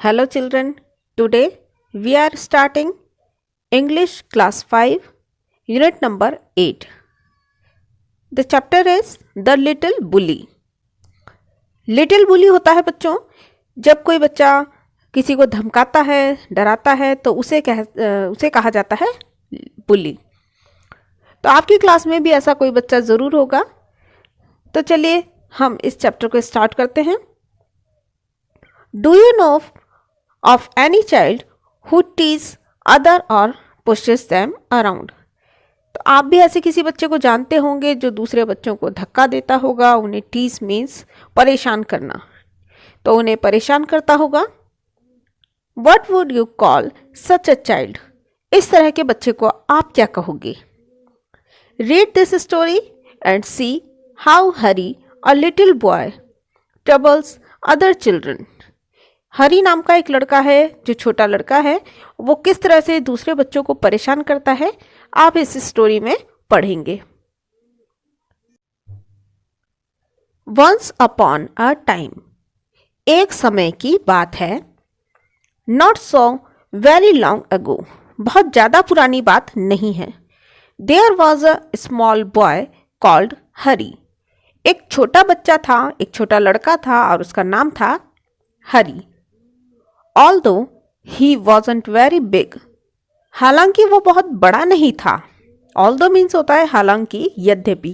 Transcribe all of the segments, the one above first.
Hello children, today we are starting English class 5 unit number 8. The chapter is The Little Bully. Little bully होता है बच्चों जब कोई बच्चा किसी को धमकाता है, डराता है तो उसे कहा जाता है बुली। तो आपकी क्लास में भी ऐसा कोई बच्चा ज़रूर होगा। तो चलिए हम इस चैप्टर को स्टार्ट करते हैं। Do you know of any child who tease other or pushes them around? तो आप भी ऐसे किसी बच्चे को जानते होंगे जो दूसरे बच्चों को धक्का देता होगा। उन्हें टीज मीन्स परेशान करना, तो उन्हें परेशान करता होगा। What would you call such a child? इस तरह के बच्चे को आप क्या कहोगे? Read this story and see how Hari, a little boy, troubles other children. हरी नाम का एक लड़का है जो छोटा लड़का है, वो किस तरह से दूसरे बच्चों को परेशान करता है आप इस स्टोरी में पढ़ेंगे। Once upon a time, एक समय की बात है। Not so very long ago, बहुत ज़्यादा पुरानी बात नहीं है। There was a small boy called Hari. एक छोटा बच्चा था, एक छोटा लड़का था और उसका नाम था हरी। Although he wasn't very big, हालांकि वो बहुत बड़ा नहीं था। Although means होता है हालांकि, यद्यपि।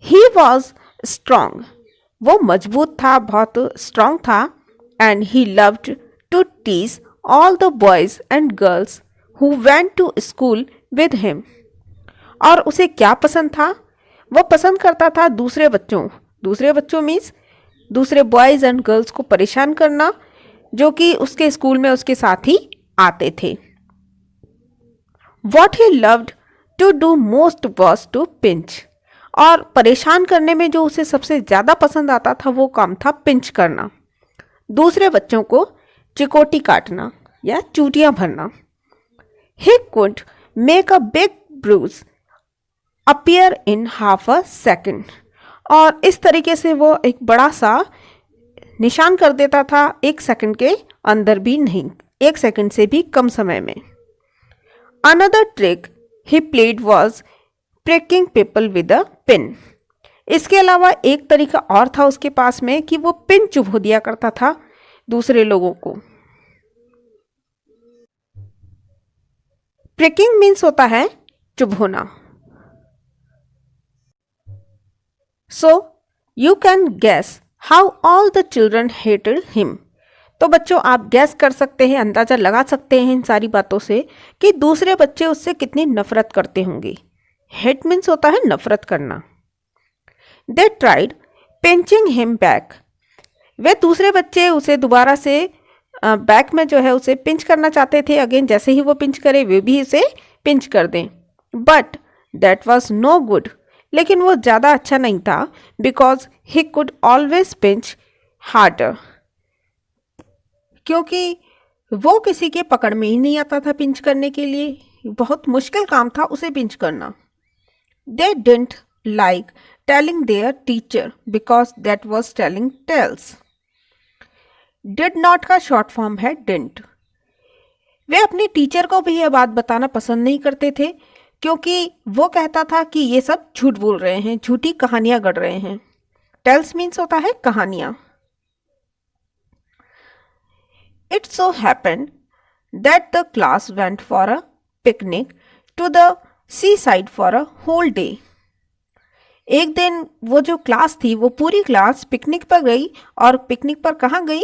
He was strong, वो मजबूत था, बहुत strong था। And he loved to tease all the boys and girls who went to school with him. और उसे क्या पसंद था? वो पसंद करता था दूसरे बच्चों मीन्स दूसरे बॉयज एंड गर्ल्स को परेशान करना जो कि उसके स्कूल में उसके साथ ही आते थे। What he loved to do most was to pinch. और परेशान करने में जो उसे सबसे ज़्यादा पसंद आता था वो काम था पिंच करना, दूसरे बच्चों को चिकोटी काटना या चूटियां भरना। He could make a big bruise appear in half a second. और इस तरीके से वो एक बड़ा सा निशान कर देता था एक सेकंड के अंदर भी नहीं, एक सेकंड से भी कम समय में। Another trick he played was pricking people with a pin. इसके अलावा एक तरीका और था उसके पास में कि वो पिन चुभो दिया करता था दूसरे लोगों को। प्रिकिंग मीन्स होता है चुभोना। So you can guess how all the children hated him. तो बच्चों आप गैस कर सकते हैं, अंदाजा लगा सकते हैं इन सारी बातों से कि दूसरे बच्चे उससे कितनी नफरत करते होंगे। हेट मीन्स होता है नफरत करना। They tried pinching him back. वे दूसरे बच्चे उसे दोबारा से बैक में जो है उसे पिंच करना चाहते थे। अगेन जैसे ही वो पिंच करे वे भी उसे पिंच कर दें। But that was no good. लेकिन वो ज़्यादा अच्छा नहीं था। Because he could always pinch harder, क्योंकि वो किसी के पकड़ में ही नहीं आता था पिंच करने के लिए। बहुत मुश्किल काम था उसे पिंच करना। They didn't like telling their teacher because that was telling tales. Did not का शॉर्ट फॉर्म है डिडंट। वे अपने टीचर को भी यह बात बताना पसंद नहीं करते थे क्योंकि वो कहता था कि ये सब झूठ बोल रहे हैं, झूठी कहानियां गढ़ रहे हैं। टेल्स मीन्स होता है कहानियां। It so happened that the class went for a picnic to the seaside for a whole day. एक दिन वो जो क्लास थी वो पूरी क्लास पिकनिक पर गई। और पिकनिक पर कहाँ गई?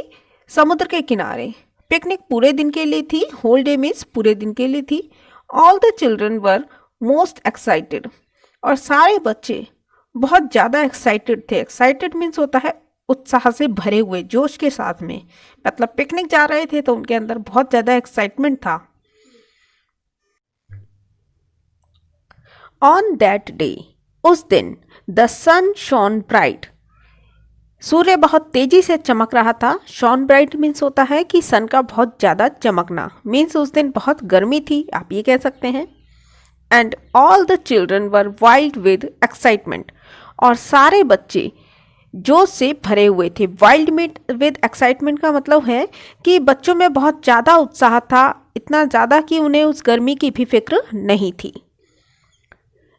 समुद्र के किनारे। पिकनिक पूरे दिन के लिए थी, होल डे मीन्स पूरे दिन के लिए थी। All the children were most excited, और सारे बच्चे बहुत ज़्यादा एक्साइटेड थे। एक्साइटेड मीन्स होता है उत्साह से भरे हुए, जोश के साथ में, मतलब पिकनिक जा रहे थे तो उनके अंदर बहुत ज़्यादा एक्साइटमेंट था। ऑन दैट डे, उस दिन, द सन शॉन ब्राइट, सूर्य बहुत तेजी से चमक रहा था। शॉन ब्राइट मीन्स होता है कि सन का बहुत ज़्यादा चमकना, मीन्स उस दिन बहुत गर्मी थी, आप ये कह सकते हैं। And all the children were wild with excitement, और सारे बच्चे जोश से भरे हुए थे। वाइल्ड विद एक्साइटमेंट का मतलब है कि बच्चों में बहुत ज़्यादा उत्साह था, इतना ज़्यादा कि उन्हें उस गर्मी की भी फिक्र नहीं थी।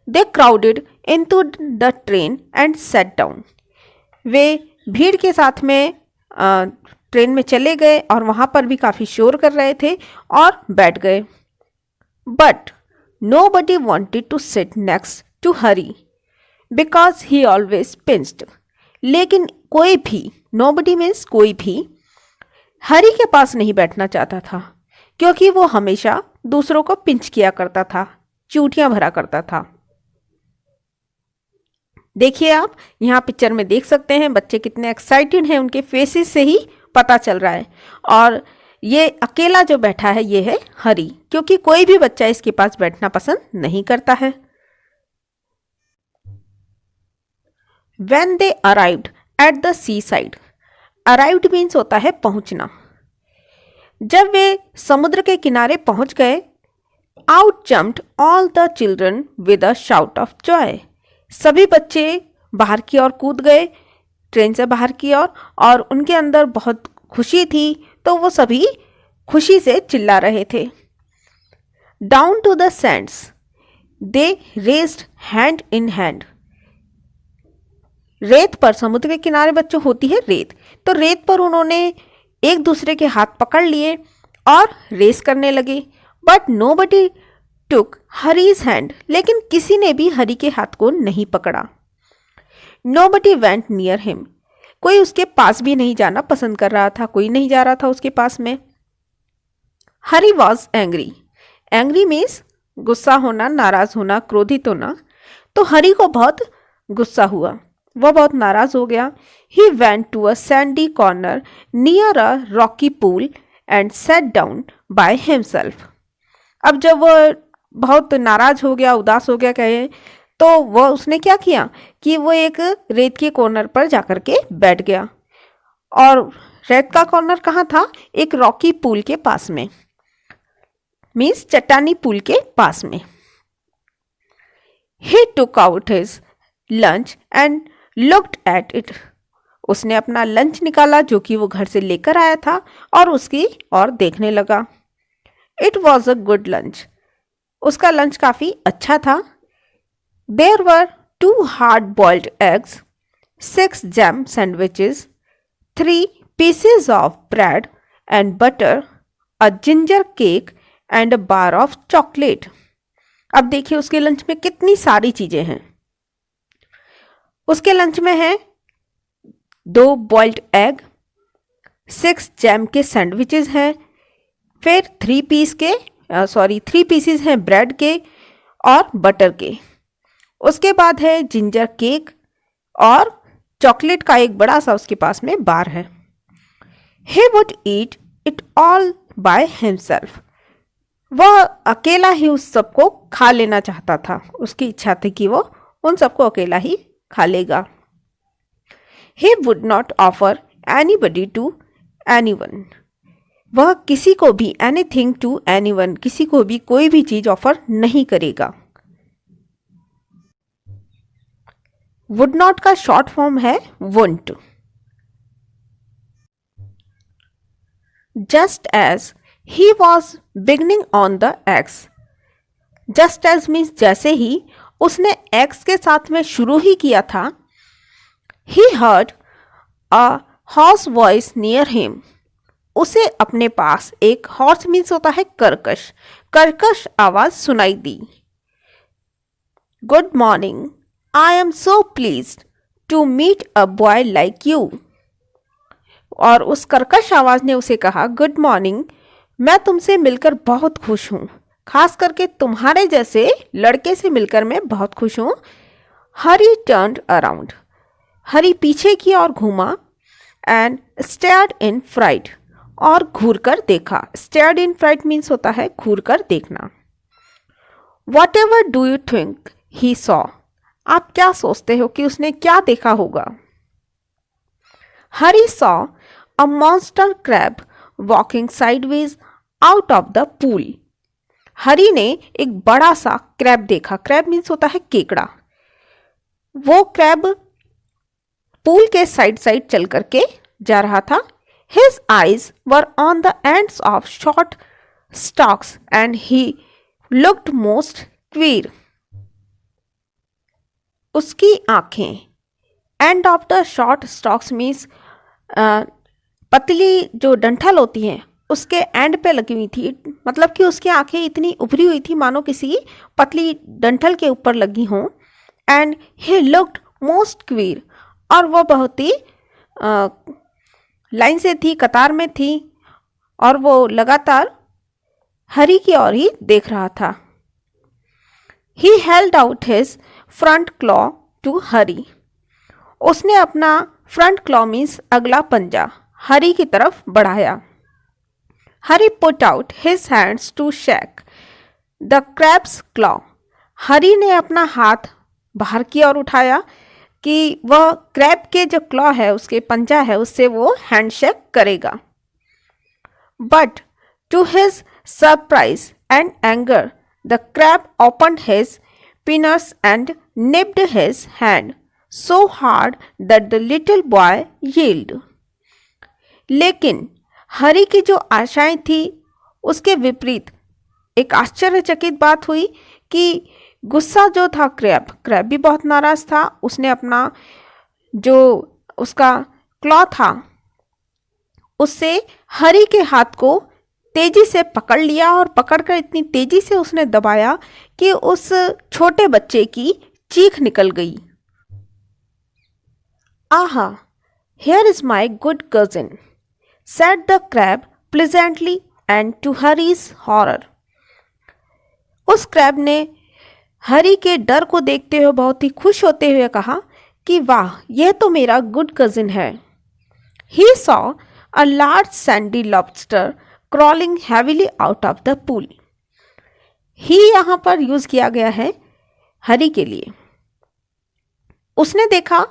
They crowded into the train and set down. वे भीड़ के साथ में ट्रेन में चले गए और वहाँ पर भी काफ़ी शोर कर रहे थे और बैठ गए। But nobody wanted to sit next to Hari because he always pinched. लेकिन कोई भी, nobody means कोई भी, हरी के पास नहीं बैठना चाहता था क्योंकि वो हमेशा दूसरों को पिंच किया करता था, चूटियां भरा करता था। देखिए आप यहाँ पिक्चर में देख सकते हैं बच्चे कितने एक्साइटेड हैं, उनके फेसेस से ही पता चल रहा है। और ये अकेला जो बैठा है ये है हरी, क्योंकि कोई भी बच्चा इसके पास बैठना पसंद नहीं करता है। When they arrived at the seaside, arrived means होता है पहुंचना। जब वे समुद्र के किनारे पहुंच गए, out jumped all the children with a shout of joy. सभी बच्चे बाहर की ओर कूद गए, ट्रेन से बाहर की ओर, और उनके अंदर बहुत खुशी थी, तो वो सभी खुशी से चिल्ला रहे थे। Down to the sands they raced hand in hand. रेत पर, समुद्र के किनारे बच्चों होती है रेत, तो रेत पर उन्होंने एक दूसरे के हाथ पकड़ लिए और रेस करने लगे। But nobody took Harry's hand, लेकिन किसी ने भी हरी के हाथ को नहीं पकड़ा। नोबडी वेंट नियर हिम, कोई उसके पास भी नहीं जाना पसंद कर रहा था, कोई नहीं जा रहा था उसके पास में। हरी वॉज एंग्री, एंग्री मीन्स गुस्सा होना, नाराज होना, क्रोधित होना। तो हरी को बहुत गुस्सा हुआ, वह बहुत नाराज हो गया। He went to a sandy corner near a rocky pool and set down by himself. अब जब वह बहुत नाराज हो गया, उदास हो गया कहे, तो वह उसने क्या किया कि वो एक रेत के कॉर्नर पर जाकर के बैठ गया। और रेत का कॉर्नर कहाँ था? एक रॉकी पूल के पास में, मीन्स चट्टानी पुल के पास में। He took out his lunch and looked at it. उसने अपना लंच निकाला जो कि वो घर से लेकर आया था और उसकी ओर देखने लगा। It was a good lunch. उसका लंच काफ़ी अच्छा था। There were 2 hard-boiled eggs, 6 jam sandwiches, 3 pieces of bread and butter, a ginger cake and a bar of chocolate. अब देखिए उसके लंच में कितनी सारी चीजें हैं। उसके लंच में है 2 बॉइल्ड एग, 6 जैम के सैंडविचेस हैं, फिर 3 पीसेस हैं ब्रेड के और बटर के। उसके बाद है जिंजर केक और चॉकलेट का एक बड़ा सा उसके पास में बार है। He would eat it all by himself. वह अकेला ही उस सबको खा लेना चाहता था, उसकी इच्छा थी कि वो उन सबको अकेला ही खा लेगा। He would not offer anybody to anyone. वह किसी को भी, anything to anyone, किसी को भी कोई भी चीज ऑफर नहीं करेगा। would not का शॉर्ट फॉर्म है won't. Just as he was beginning on the eggs. Just as means जैसे ही उसने eggs के साथ में शुरू ही किया था, he heard a hoarse voice near him. उसे अपने पास एक hoarse means होता है कर्कश, कर्कश आवाज सुनाई दी। Good morning, I am so pleased to meet a boy like you. और उस कर्कश आवाज ने उसे कहा, गुड मॉर्निंग, मैं तुमसे मिलकर बहुत खुश हूँ, खास करके तुम्हारे जैसे लड़के से मिलकर मैं बहुत खुश हूँ। हरी टर्न्ड अराउंड, हरी पीछे की ओर घूमा, एंड स्टेयर्ड इन फ्राइट, और घूर कर देखा। स्टेयर्ड इन फ्राइट मीन्स होता है घूर कर देखना। What ever do you think he saw, आप क्या सोचते हो कि उसने क्या देखा होगा? Hari saw a monster crab walking sideways out of the pool. Hari ने एक बड़ा सा क्रैब देखा। क्रैब मीन्स होता है केकड़ा। वो क्रैब पूल के साइड साइड चल करके जा रहा था। His eyes were on the ends of short stalks and he looked most queer. उसकी आंखें, end of the short stocks means पतली जो डंठल होती हैं उसके एंड पे लगी हुई थी, मतलब कि उसकी आंखें इतनी उभरी हुई थी मानो किसी पतली डंठल के ऊपर लगी हों। And he looked most queer, और वो बहुत ही लाइन से थी, कतार में थी, और वो लगातार हरी की ओर ही देख रहा था। He held out his front claw to Hari, उसने अपना फ्रंट क्लॉ मीन्स अगला पंजा हरी की तरफ बढ़ाया। Hari put out his hands to shake the crab's claw, Hari ने अपना हाथ बाहर की ओर उठाया कि वह क्रैब के जो क्लॉ है, उसके पंजा है, उससे वो हैंडशेक करेगा। But to his surprise and anger the crab opened his pincers and nipped his hand so hard that the little boy yielded. लेकिन हरी की जो आशाएं थी उसके विपरीत एक आश्चर्यचकित बात हुई कि गुस्सा जो था क्रैब भी बहुत नाराज था। उसने अपना जो उसका क्लॉ था उससे हरी के हाथ को तेजी से पकड़ लिया, और पकड़कर इतनी तेजी से उसने दबाया कि उस छोटे बच्चे की चीख निकल गई। Aha, here is my good cousin, said the crab pleasantly and to Hari's horror. उस क्रैब ने हरी के डर को देखते हुए बहुत ही खुश होते हुए कहा कि वाह, यह तो मेरा गुड कजिन है। He saw a large sandy lobster crawling heavily out of the pool. ही यहाँ पर यूज किया गया है हरी के लिए। उसने देखा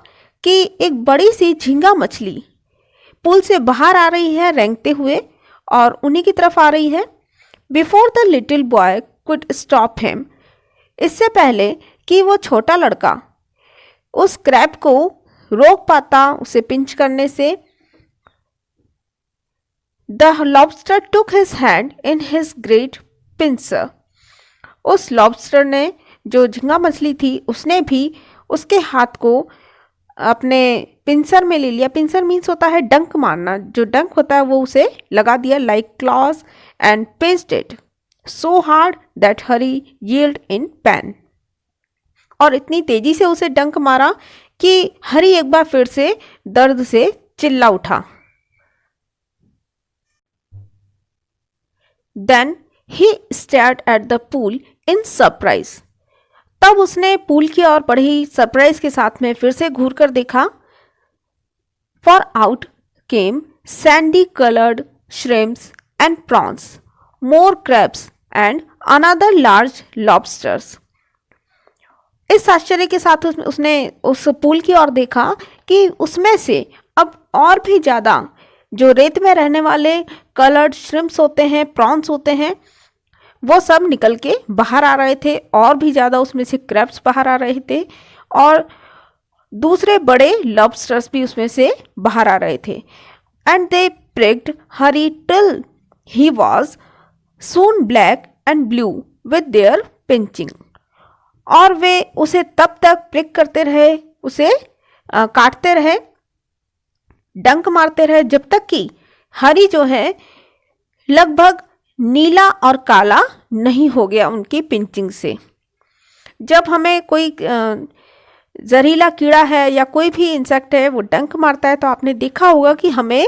कि एक बड़ी सी झींगा मछली पूल से बाहर आ रही है रेंगते हुए, और उन्हीं की तरफ आ रही है। Before the little boy could stop him, इससे पहले कि वो छोटा लड़का उस क्रैब को रोक पाता उसे पिंच करने से, the lobster took his hand in his great pincer, उस लॉबस्टर ने, जो झींगा मछली थी, उसने भी उसके हाथ को अपने पिंसर में ले लिया। पिंसर मीन्स होता है डंक मारना, जो डंक होता है वो उसे लगा दिया, like clause, and pinched it so hard that Hari yield in pan, और इतनी तेजी से उसे डंक मारा कि हरी एक बार फिर से दर्द से चिल्ला उठा। Then he stared at the pool in surprise, तब उसने पूल की ओर बड़ी सरप्राइज के साथ में फिर से घूर कर देखा। For out came Sandy coloured shrimps and prawns, more crabs and another large lobsters. इस आश्चर्य के साथ उसने उस पूल की ओर देखा कि उसमें से अब और भी ज़्यादा जो रेत में रहने वाले कलर्ड श्रिम्प्स होते हैं, प्रॉन्स होते हैं, वो सब निकल के बाहर आ रहे थे, और भी ज़्यादा उसमें से क्रैब्स बाहर आ रहे थे, और दूसरे बड़े लॉबस्टर्स भी उसमें से बाहर आ रहे थे। And they pricked Hari till he was soon black and blue with their pinching, और वे उसे तब तक प्रिक करते रहे, उसे काटते रहे, डंक मारते रहे, जब तक कि हरी जो है लगभग नीला और काला नहीं हो गया उनकी पिंचिंग से। जब हमें कोई जहरीला कीड़ा है या कोई भी इंसेक्ट है वो डंक मारता है, तो आपने देखा होगा कि हमें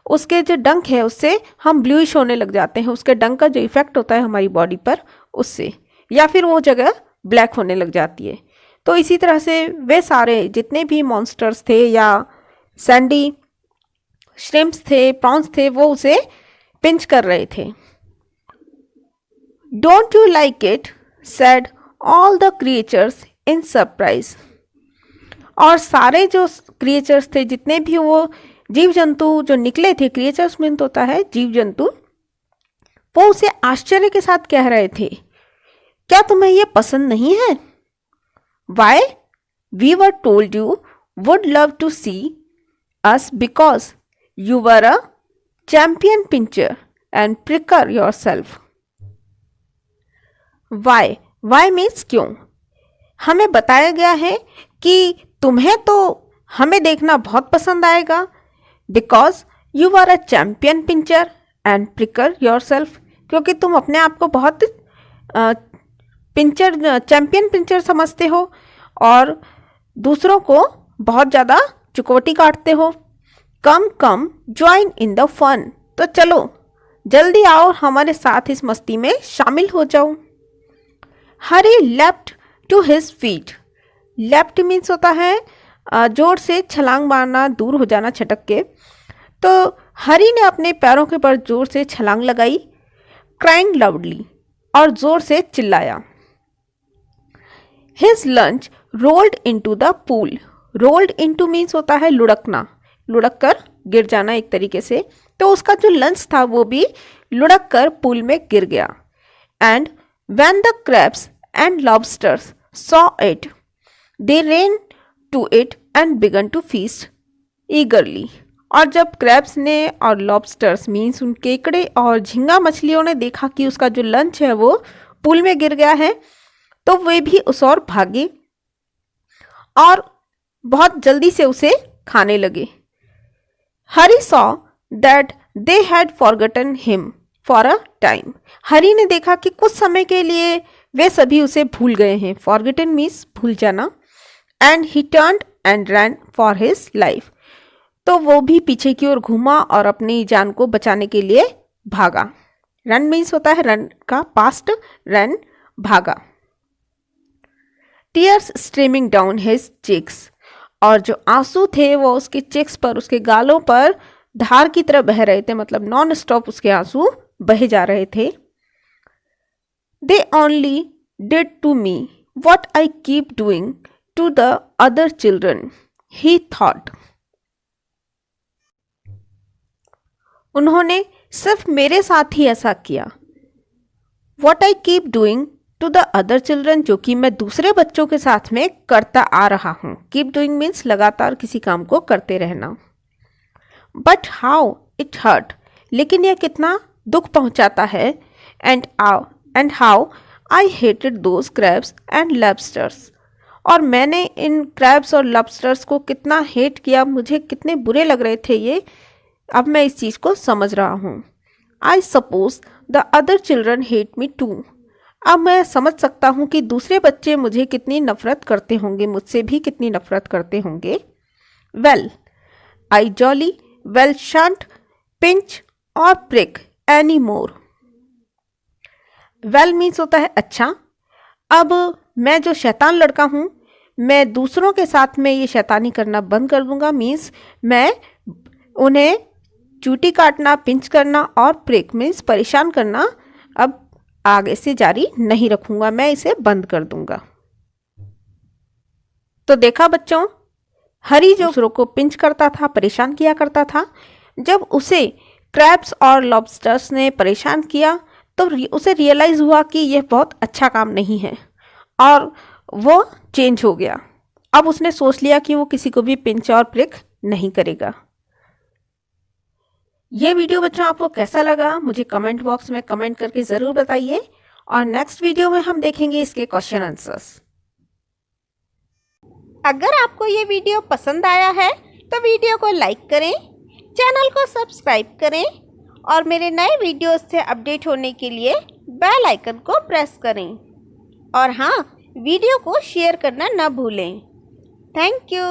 उसके जो डंक है उससे हम ब्लूइश होने लग जाते हैं, उसके डंक का जो इफेक्ट होता है हमारी बॉडी पर उससे, या फिर वो जगह ब्लैक होने लग जाती है। तो इसी तरह से वे सारे जितने भी मॉन्स्टर्स थे या सैंडी श्रिम्प्स थे, प्रॉन्स थे, वो उसे पिंच कर रहे थे। Don't you like it, said all the creatures in surprise, और सारे जो क्रिएचर्स थे, जितने भी वो जीव जंतु जो निकले थे, क्रिएचर्स मीन होता है जीव जंतु, वो उसे आश्चर्य के साथ कह रहे थे, क्या तुम्हें ये पसंद नहीं है? Why we were told you would love to see us because you were a champion pincher and pricker yourself. Why? Why means क्यों? हमें बताया गया है कि तुम्हें तो हमें देखना बहुत पसंद आएगा because you were a champion pincher and pricker yourself, क्योंकि तुम अपने आप को बहुत चैम्पियन पिंचर समझते हो और दूसरों को बहुत ज़्यादा चुकोटी काटते हो. Come come join in the fun, तो चलो जल्दी आओ हमारे साथ इस मस्ती में शामिल हो जाओ. Hari left to his feet. Left means होता है जोर से छलांग मारना, दूर हो जाना छटक के. तो हरी ने अपने पैरों के पर जोर से छलांग लगाई. क्राइंग लाउडली, और जोर से चिल्लाया. His lunch rolled into the pool. Rolled into means होता है लुढ़कना, लुढ़क कर गिर जाना एक तरीके से. तो उसका जो लंच था वो भी लुढ़क कर पूल में गिर गया. And when the crabs and lobsters saw it they ran to it and began to feast eagerly. और जब क्रैब्स ने और लॉबस्टर्स मीन्स उन केकड़े और झींगा मछलियों ने देखा कि उसका जो लंच है वो पूल में गिर गया है, तो वे भी उस ओर भागे और बहुत जल्दी से उसे खाने लगे. Hari saw that they had forgotten him for a time. Hari ने देखा कि कुछ समय के लिए वे सभी उसे भूल गए हैं. फॉरगटन मीन्स भूल जाना. And he turned and ran for his life. तो वो भी पीछे की ओर घूमा और अपनी जान को बचाने के लिए भागा. रन मीन्स होता है रन का पास्ट, रन भागा. Tears streaming down his cheeks. और जो आंसू थे वो उसके चेक्स पर, उसके गालों पर धार की तरह बह रहे थे, मतलब नॉन स्टॉप उसके आंसू बहे जा रहे थे. They only did to me what I keep doing to the other children, he thought. उन्होंने सिर्फ मेरे साथ ही ऐसा किया. What I keep doing to the other children, जो कि मैं दूसरे बच्चों के साथ में करता आ रहा हूँ. कीप डूइंग मीन्स लगातार किसी काम को करते रहना. बट हाउ इट हर्ट, लेकिन यह कितना दुख पहुंचाता है. And how I hated those crabs and lobsters. और मैंने इन क्रैब्स और लॉबस्टर्स को कितना हेट किया, मुझे कितने बुरे लग रहे थे ये. अब मैं इस चीज़ को समझ रहा हूँ. I suppose the other children hate me too. अब मैं समझ सकता हूँ कि दूसरे बच्चे मुझे कितनी नफरत करते होंगे, मुझसे भी कितनी नफरत करते होंगे. Well I jolly well shan't pinch और prick any more. Well means होता है अच्छा. अब मैं जो शैतान लड़का हूँ, मैं दूसरों के साथ में ये शैतानी करना बंद कर दूंगा. मीन्स मैं उन्हें चूटी काटना, पिंच करना और प्रिक मीन्स परेशान करना अब आगे से जारी नहीं रखूंगा, मैं इसे बंद कर दूंगा. तो देखा बच्चों, हरी जो दूसरों को पिंच करता था, परेशान किया करता था, जब उसे क्रैब्स और लॉबस्टर्स ने परेशान किया तो उसे रियलाइज हुआ कि यह बहुत अच्छा काम नहीं है और वो चेंज हो गया. अब उसने सोच लिया कि वो किसी को भी पिंच और प्रिक नहीं करेगा. ये वीडियो बच्चों आपको कैसा लगा मुझे कमेंट बॉक्स में कमेंट करके ज़रूर बताइए और नेक्स्ट वीडियो में हम देखेंगे इसके क्वेश्चन आंसर्स. अगर आपको ये वीडियो पसंद आया है तो वीडियो को लाइक करें, चैनल को सब्सक्राइब करें और मेरे नए वीडियोस से अपडेट होने के लिए बेल आइकन को प्रेस करें. और हाँ, वीडियो को शेयर करना ना भूलें. Thank you.